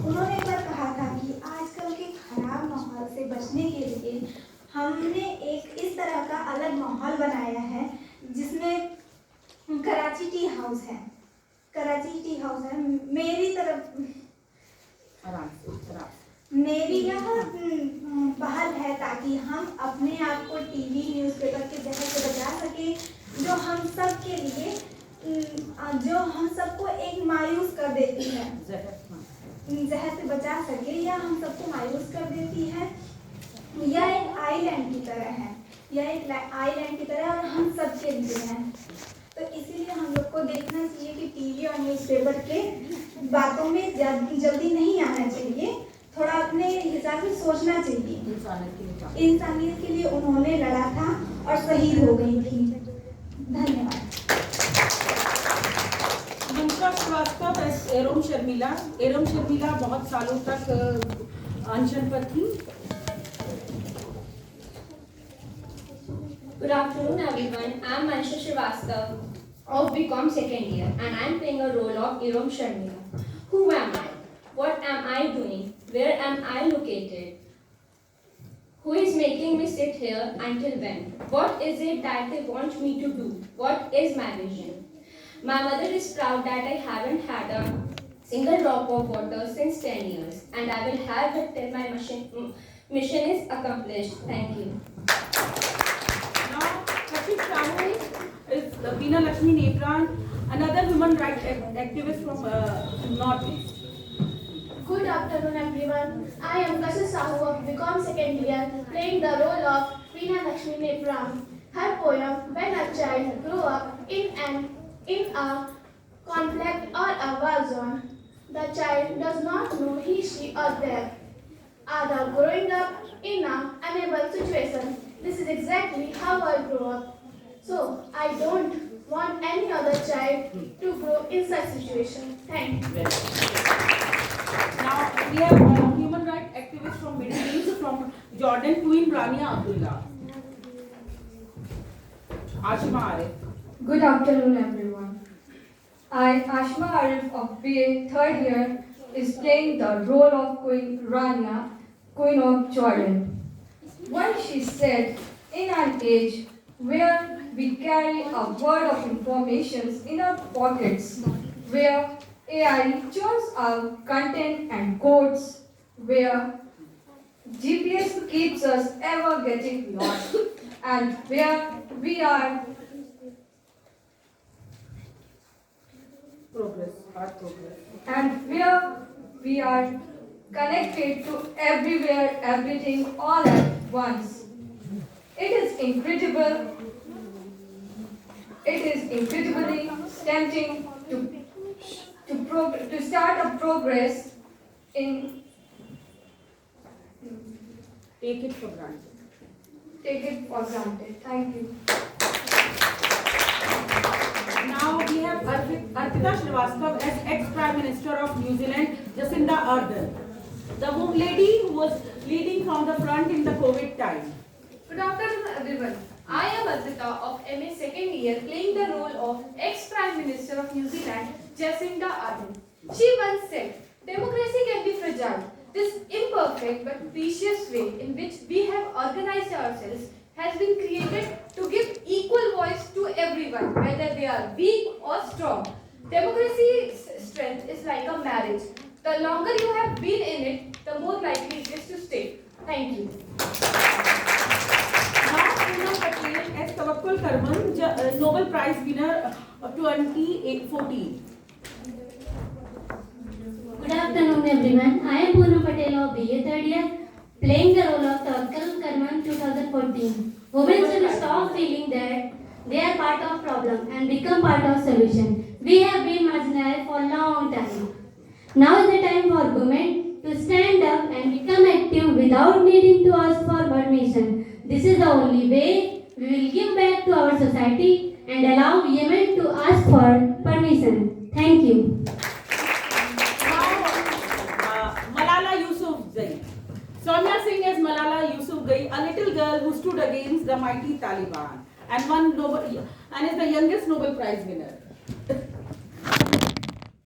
उन्होंने एक बार कहा था कि आजकल के खराब माहौल से बचने के लिए हमने एक इस तरह का अलग माहौल बनाया है जिसमें कराची टी हाउस है। कराची टी हाउस है मेरी तरफ मेरी यह पहल है ताकि हम अपने आप को टीवी न्यूज़पेपर के जहर से बचा सकें जो हम सब के लिए जो हम सबको एक मायूस कर देती है, जहर से बचा सके या हम सबको मायूस कर देती है। यह एक आइलैंड की तरह है, यह एक आइलैंड की तरह और हम सब के लिए है। तो इसीलिए हम लोग को देखना चाहिए कि टीवी और न्यूज़पेपर के बातों में जल्दी नहीं आना चाहिए, थोड़ा अपने हिसाब से सोचना चाहिए। इंसानियत के लिए उन्होंने लड़ा था और शहीद हो गई थी। धन्यवाद। मनसा श्रीवास्तव एरोम शर्मिला बहुत सालों तक अनशन पर थी। Good afternoon everyone, I am Manisha Srivastav of BCom second year and I am playing a role of Erom Sharmila. Who am I? What am I doing? Where am I located? Who is making me sit here until when? What is it that they want me to do? What is my vision? My mother is proud that I haven't had a single drop of water since 10 years and I will have it till my mission is accomplished. Thank you. Is Veena Lakshmi Nepran, another human rights activist from Northeast. Good afternoon everyone. I am Kasha Sahu of BCom second year playing the role of Veena Lakshmi Nepran. Her poem When a Child Grew Up in a Conflict or a War Zone. The child does not know he, she or they are growing up in an unable situation. This is exactly how I grew up. So, I don't want any other child to grow in such situation. Thank you. Now, we have a human rights activist from Middle East, from Jordan, Queen Rania Abdullah. Ashima Arif. Good afternoon, everyone. I, Ashima Arif of BA third year, is playing the role of Queen Rania, Queen of Jordan. Once she said, in an age where we carry a world of information in our pockets, where AI churns out content and codes, where GPS keeps us ever getting lost, and where we are and where we are connected to everywhere, everything, all at once. It is incredible. It is incredibly tempting to start a progress in. Take it for granted. Take it for granted. Thank you. Now we have Arpita Srivastav as ex-Prime Minister of New Zealand, Jacinda Ardern, the lady who was leading from the front in the COVID time. Good afternoon everyone. I am Arpita of MA second year playing the role of ex-Prime Minister of New Zealand, Jacinda Ardern. She once said, democracy can be fragile. This imperfect but precious way in which we have organized ourselves has been created to give equal voice to everyone, whether they are weak or strong. Democracy's strength is like a marriage. The longer you have been in it, the more likely it is to stay. Thank you. Now Poonam Patel as Tawakkul Karman, Nobel Prize winner of 2014. Good afternoon everyone. I am Poonam Patel of BA third year playing the role of Tawakkul Karman 2014. Women should stop feeling that they are part of problem and become part of solution. We have been marginalized for a long time. Now is the time for women to stand up and become active without needing to ask for permission. This is the only way we will give back to our society and allow women to ask for permission. Thank you. Malala Yousafzai. Sonia Singh as Malala Yousafzai, a little girl who stood against the mighty Taliban and is the youngest Nobel Prize winner.